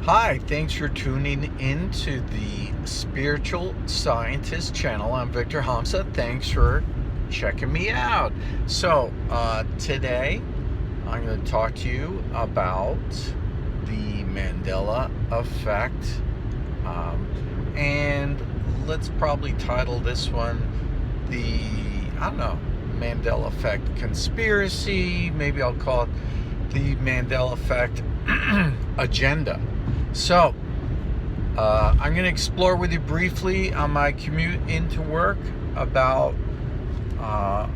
Hi, thanks for tuning into the Spiritual Scientist channel. I'm Victor Hamza. Thanks for checking me out. Today I'm going to talk to you about the Mandela Effect. And let's probably title this one Mandela Effect Conspiracy. Maybe I'll call it the Mandela Effect Agenda. I'm going to explore with you briefly on my commute into work about a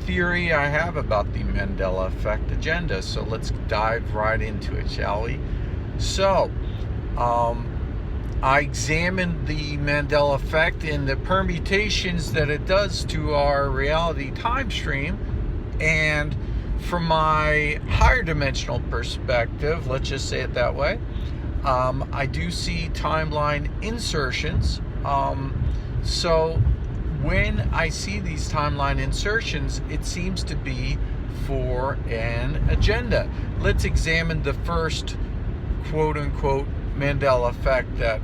theory I have about the Mandela Effect agenda. So let's dive right into it, shall we? I examined the Mandela Effect and the permutations that it does to our reality time stream, and from my higher dimensional perspective, let's just say it that way, I do see timeline insertions. So when I see these timeline insertions, it seems to be for an agenda. Let's examine the first quote-unquote Mandela Effect that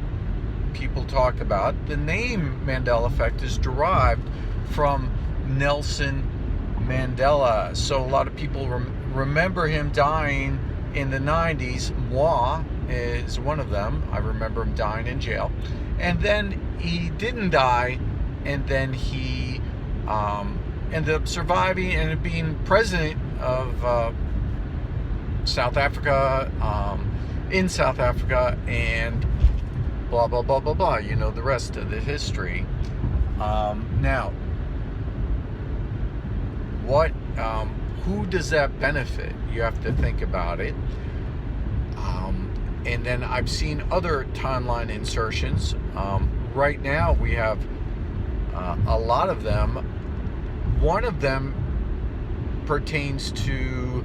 people talk about. The name Mandela Effect is derived from Nelson Mandela. So a lot of people remember him dying in the 90s. Moi is one of them. I remember him dying in jail. And then he didn't die, and then he ended up surviving and being president of South Africa, in South Africa, and blah, blah, blah, blah, blah. You know the rest of the history. Now, who does that benefit? You have to think about it. And then I've seen other timeline insertions. Right now we have a lot of them. One of them pertains to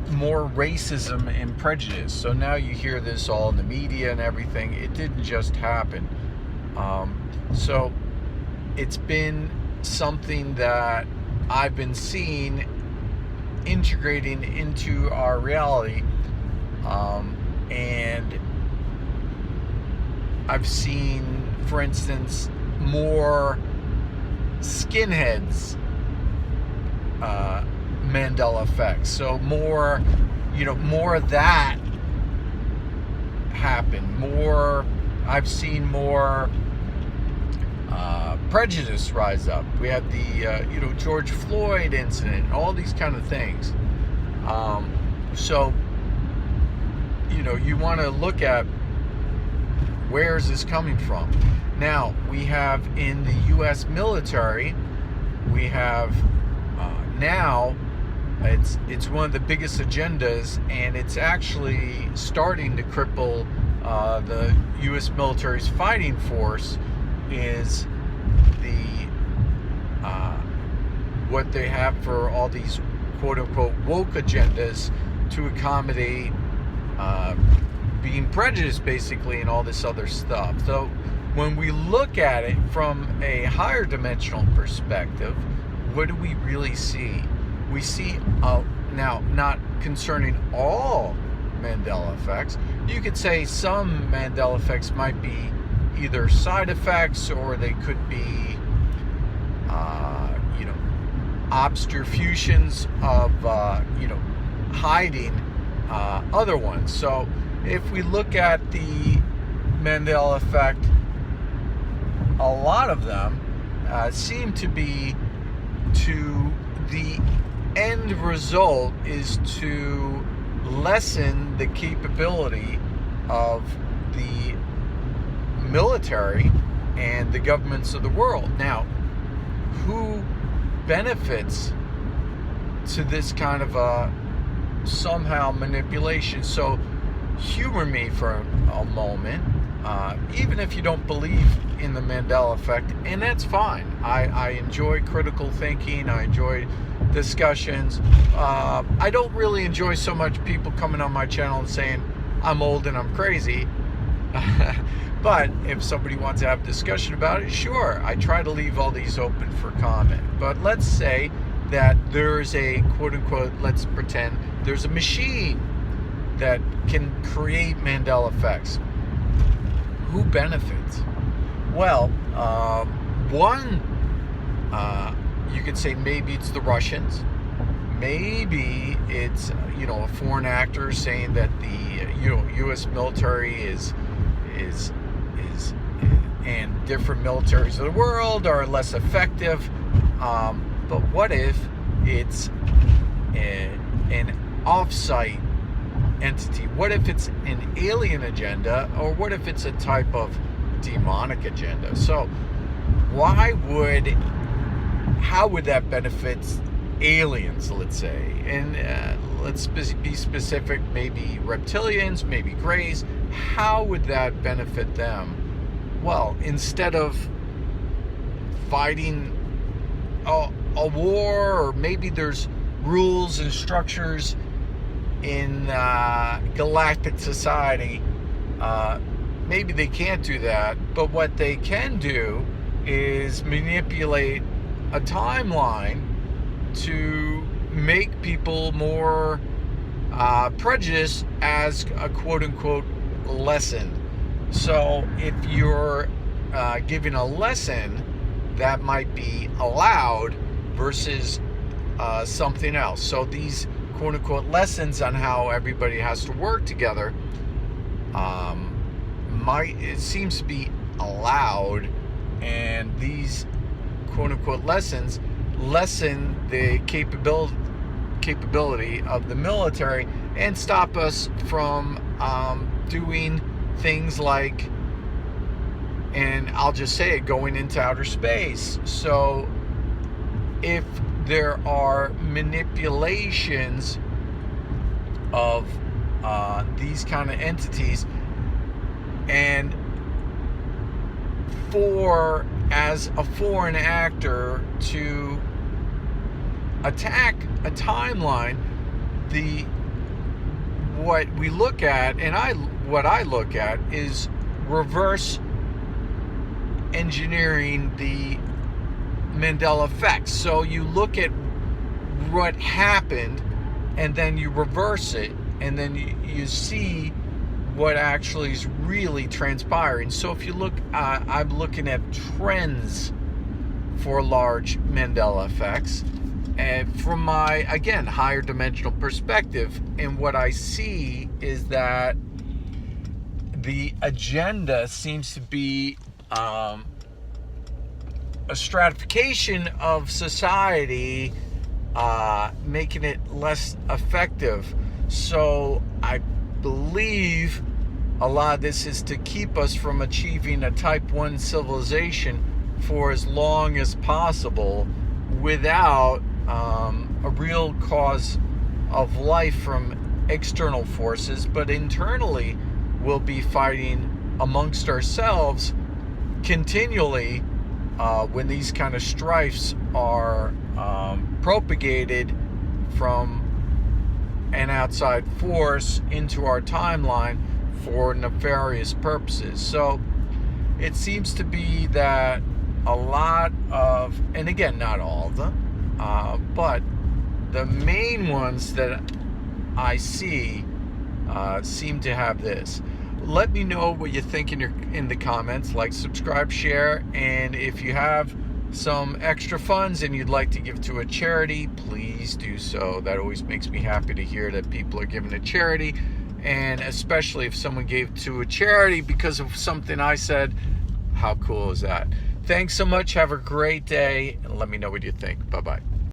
more racism and prejudice. So now you hear this all in the media and everything. It didn't just happen. So it's been something that I've been seeing integrating into our reality, and I've seen, for instance, more skinheads Mandela Effect. So more of that happen. I've seen more prejudice rise up. We had the George Floyd incident, all these kind of things. You want to look at where is this coming from. Now we have in the U.S. military, we have now it's one of the biggest agendas, and it's actually starting to cripple the U.S. military's fighting force. Is what they have for all these quote-unquote woke agendas to accommodate being prejudiced, basically, and all this other stuff. So when we look at it from a higher dimensional perspective, what do we really see? We see, now, not concerning all Mandela effects, you could say some Mandela effects might be either side effects, or they could be obfuscations of hiding other ones. So if we look at the Mandela Effect, a lot of them seem to be to the end result is to lessen the capability of the military and the governments of the world. Now, who benefits to this kind of somehow manipulation? So humor me for a moment. Even if you don't believe in the Mandela Effect, and that's fine. I enjoy critical thinking. I enjoy discussions. I don't really enjoy so much people coming on my channel and saying I'm old and I'm crazy. But if somebody wants to have a discussion about it, sure. I try to leave all these open for comment. But let's say that there's a quote-unquote, let's pretend there's a machine that can create Mandela effects. Who benefits? Well, one, you could say maybe it's the Russians. Maybe it's a foreign actor saying that the U.S. military is and different militaries of the world are less effective. But what if it's an off-site entity? What if it's an alien agenda, or what if it's a type of demonic agenda? So how would that benefit aliens, let's say? And let's be specific, maybe reptilians, maybe greys. How would that benefit them? Well, instead of fighting a war, or maybe there's rules and structures in galactic society, maybe they can't do that, but what they can do is manipulate a timeline to make people more prejudiced as a quote-unquote lesson. So if you're giving a lesson, that might be allowed versus something else. So these quote-unquote lessons on how everybody has to work together, it seems to be allowed, and these quote-unquote lessons lessen the capability of the military and stop us from doing things like, and I'll just say it, going into outer space. So if there are manipulations of these kind of entities, and as a foreign actor to attack a timeline, what we look at, and what I look at, is reverse engineering the Mandela effect. So you look at what happened, and then you reverse it, and then you see what actually is really transpiring. So if you look, I'm looking at trends for large Mandela effects, and from my, again, higher dimensional perspective, and what I see is that the agenda seems to be a stratification of society, making it less effective. So I believe a lot of this is to keep us from achieving a type 1 civilization for as long as possible without a real cause of life from external forces, but internally we'll be fighting amongst ourselves continually when these kind of strifes are propagated from an outside force into our timeline for nefarious purposes. So it seems to be that a lot of, and again, not all of them, but the main ones that I see seem to have this. Let me know what you think in the comments. Like, subscribe, share, and if you have some extra funds and you'd like to give to a charity, please do so. That always makes me happy to hear that people are giving to charity, and especially if someone gave to a charity because of something I said. How cool is that? Thanks so much. Have a great day, and let me know what you think. Bye-bye.